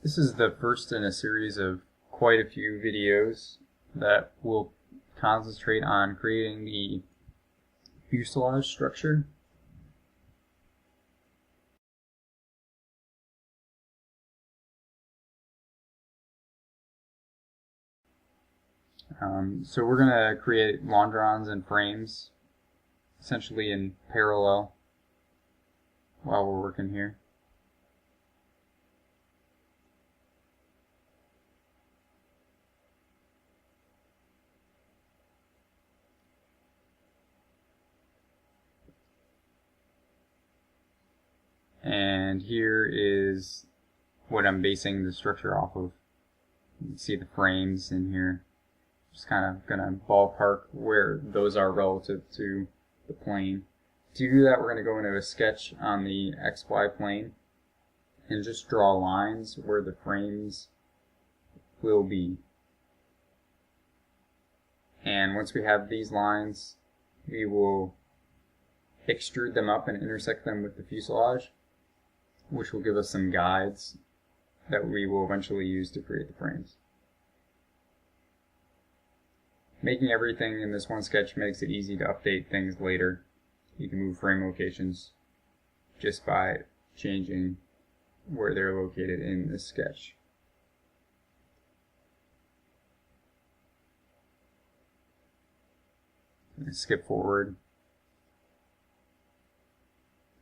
This is the first in a series of quite a few videos that will concentrate on creating the fuselage structure. So we're going to create longerons and frames essentially in parallel while we're working here. And here is what I'm basing the structure off of. You can see the frames in here. Just kind of gonna ballpark where those are relative to the plane. To do that, we're gonna go into a sketch on the XY plane and just draw lines where the frames will be. And once we have these lines, we will extrude them up and intersect them with the fuselage, which will give us some guides that we will eventually use to create the frames. Making everything in this one sketch makes it easy to update things later. You can move frame locations just by changing where they're located in this sketch. Skip forward.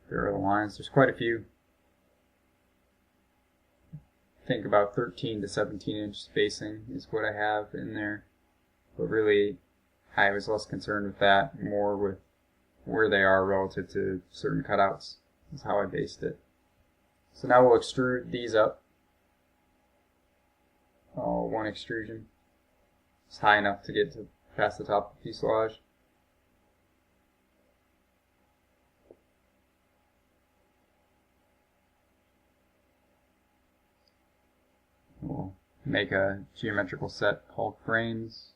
There are the lines. There's quite a few. I think about 13 to 17 inch spacing is what I have in there. But really, I was less concerned with that, more with where they are relative to certain cutouts. That's how I based it. So now we'll extrude these up. One extrusion. It's high enough to get to past the top of the fuselage. We'll make a geometrical set called frames.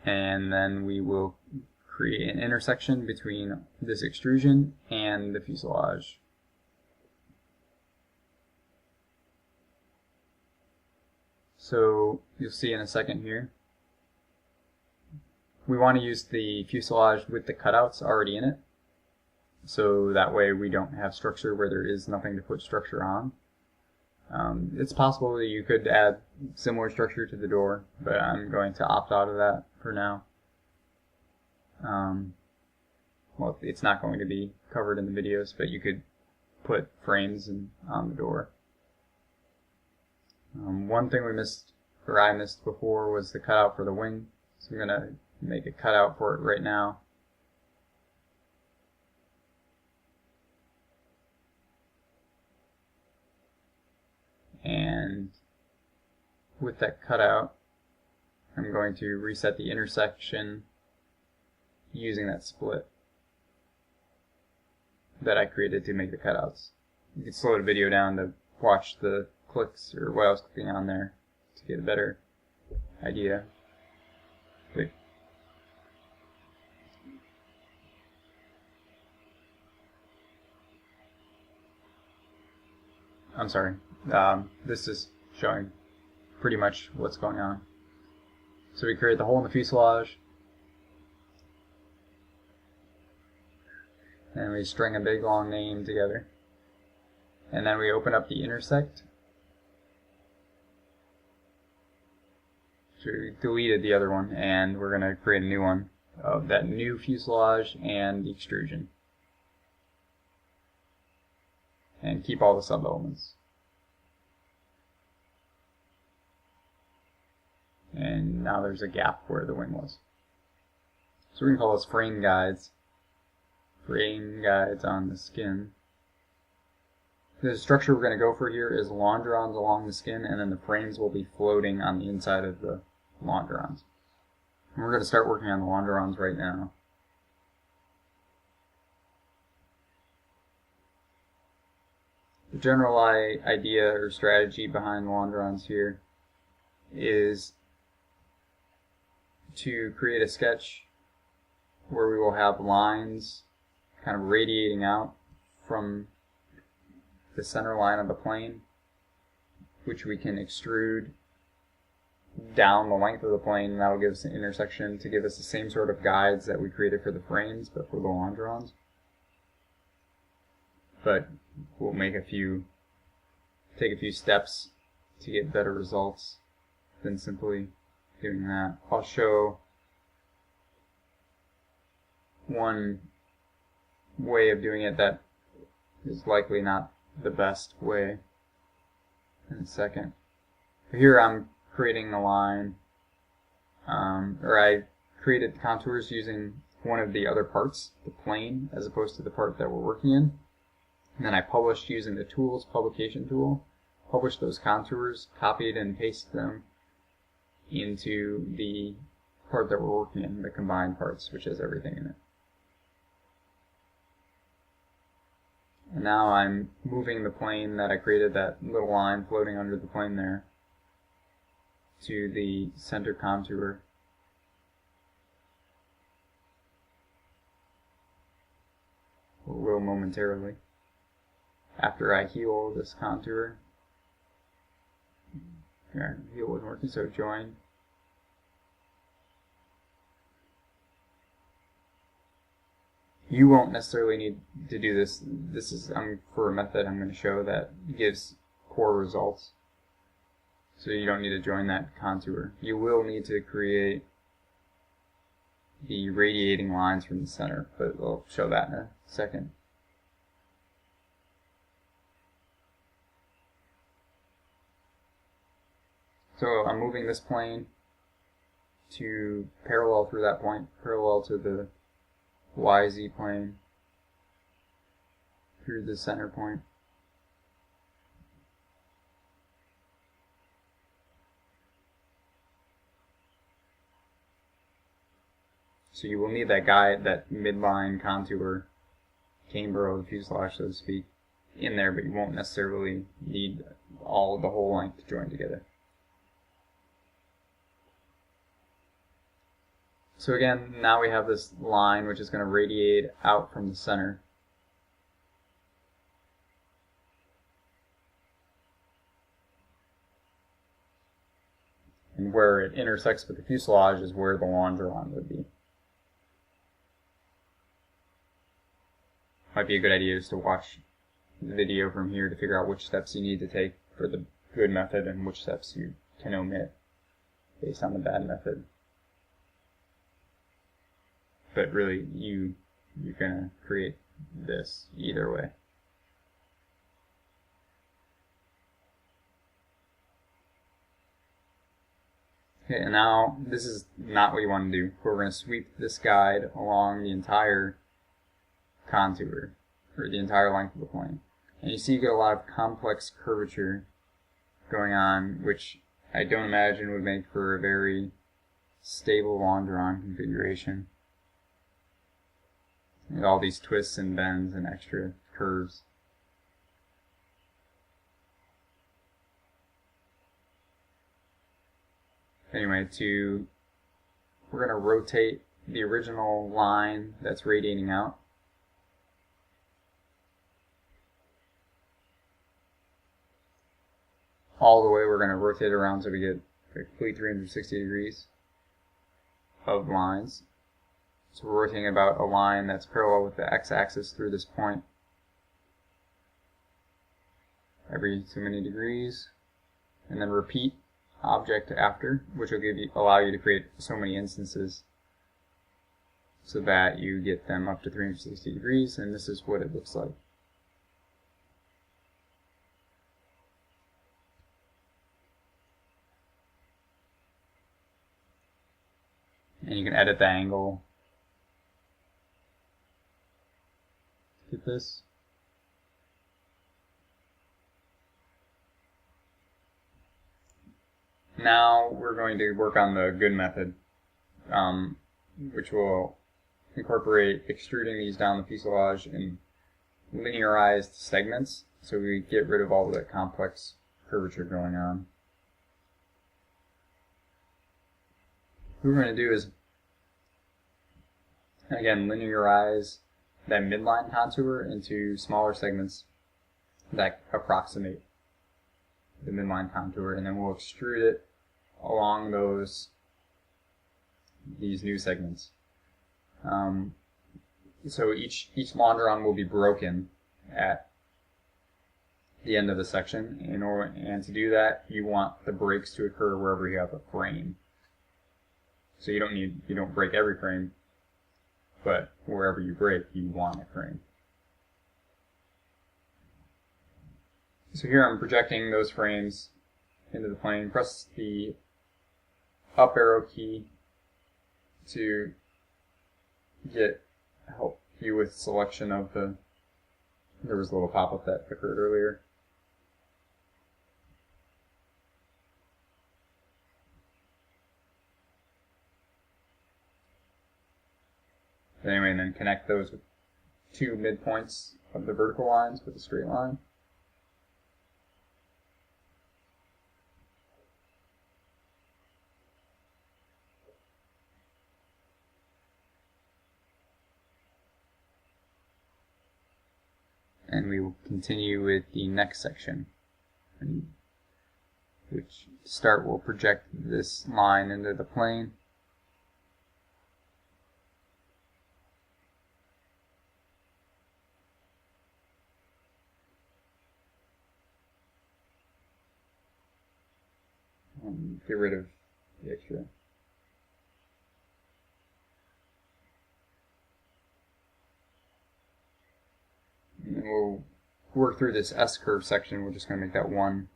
And then we will create an intersection between this extrusion and the fuselage. So you'll see in a second here, we want to use the fuselage with the cutouts already in it, so that way we don't have structure where there is nothing to put structure on. It's possible that you could add similar structure to the door, but I'm going to opt out of that for now. Well, it's not going to be covered in the videos, but you could put frames on the door. One thing we missed, or I missed before, was the cutout for the wing, so I'm going to make a cutout for it right now. And with that cutout, I'm going to reset the intersection using that split that I created to make the cutouts. You can slow the video down to watch the clicks or what I was clicking on there to get a better idea. Wait. I'm sorry. This is showing pretty much what's going on. So we create the hole in the fuselage, and we string a big long name together, and then we open up the intersect. So we deleted the other one, and we're going to create a new one of that new fuselage and the extrusion, and keep all the sub-elements. And now there's a gap where the wing was. So we can call this frame guides. Frame guides on the skin. The structure we're going to go for here is longerons along the skin, and then the frames will be floating on the inside of the longerons. And we're going to start working on the longerons right now. The general idea or strategy behind the longerons here is to create a sketch where we will have lines kind of radiating out from the center line of the plane, which we can extrude down the length of the plane, and that will give us an intersection to give us the same sort of guides that we created for the frames, but for the longerons. But we'll take a few steps to get better results than simply doing that. I'll show one way of doing it that is likely not the best way in a second. Here I'm creating a line, or I created the contours using one of the other parts, the plane, as opposed to the part that we're working in. And then I published using the tools publication tool, published those contours, copied and pasted them into the part that we're working in, the combined parts, which has everything in it. And now I'm moving the plane that I created, that little line floating under the plane there, to the center contour. Or will momentarily. After I heal this contour. Here, heal wasn't working, so join. You won't necessarily need to do this. This is for a method I'm going to show that gives poor results. So you don't need to join that contour. You will need to create the radiating lines from the center, but we'll show that in a second. So I'm moving this plane to parallel through that point, parallel to the YZ plane through the center point. So you will need that guide, that midline contour, camber of the fuselage, so to speak, in there, but you won't necessarily need the whole length to join together. So again, now we have this line which is going to radiate out from the center. And where it intersects with the fuselage is where the longeron would be. Might be a good idea just to watch the video from here to figure out which steps you need to take for the good method and which steps you can omit based on the bad method. But really, you're going to create this either way. Okay, and now this is not what you want to do. We're going to sweep this guide along the entire contour, or the entire length of the plane. And you see you get a lot of complex curvature going on, which I don't imagine would make for a very stable longeron configuration. With all these twists and bends and extra curves. Anyway, we're going to rotate the original line that's radiating out. All the way, we're going to rotate around so we get a complete 360 degrees of lines. So we're rotating about a line that's parallel with the x-axis through this point every so many degrees, and then repeat object after, which will allow you to create so many instances so that you get them up to 360 degrees, and this is what it looks like. And you can edit the angle. Get this. Now we're going to work on the good method, which will incorporate extruding these down the fuselage in linearized segments, so we get rid of all the complex curvature going on. what we're going to do is, again, linearize that midline contour into smaller segments that approximate the midline contour, and then we'll extrude it along these new segments. So each longeron will be broken at the end of the section, and to do that, you want the breaks to occur wherever you have a frame. So you don't break every frame, but wherever you break, you want a frame. So here I'm projecting those frames into the plane. Press the up arrow key to help you with selection of there was a little pop-up that occurred earlier. Anyway, and then connect those with two midpoints of the vertical lines with a straight line. And we will continue with the next section, which to start will project this line into the plane. And get rid of the extra. And we'll work through this S-curve section. We're just going to make that one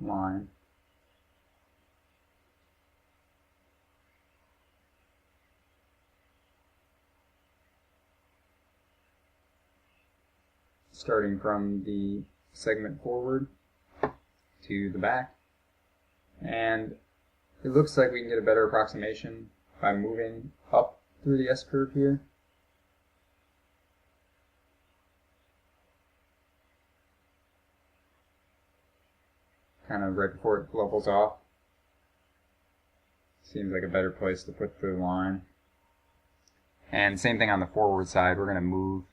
line. Starting from the segment forward to the back. And it looks like we can get a better approximation by moving up through the S-curve here. Kind of right before it levels off. Seems like a better place to put the line. And same thing on the forward side. We're going to move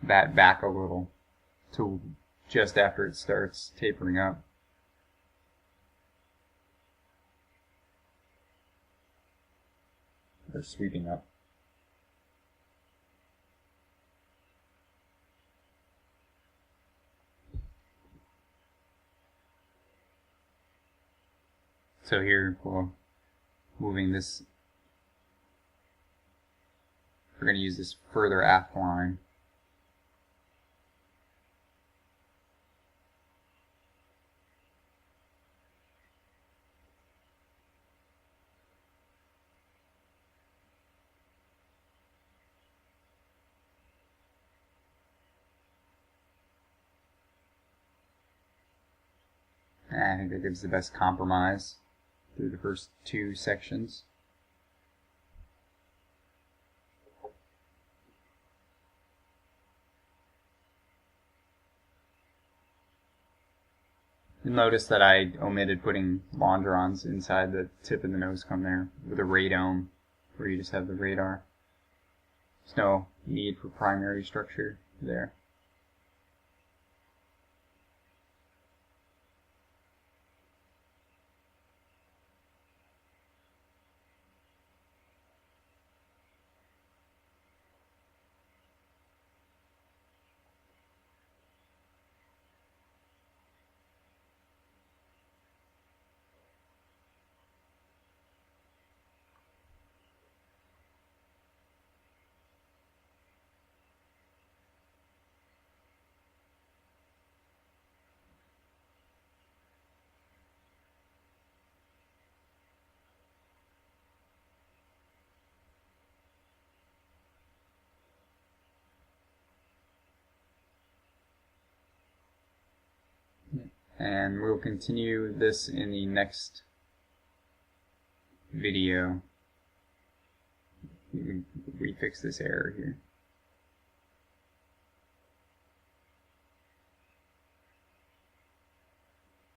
that back a little to just after it starts tapering up. Or sweeping up. So here, moving this, we're going to use this further aft line. I think that gives the best compromise through the first two sections. You'll notice that I omitted putting longerons inside the tip of the nose cone there with a radome, where you just have the radar. There's no need for primary structure there. And we'll continue this in the next video. We fix this error here.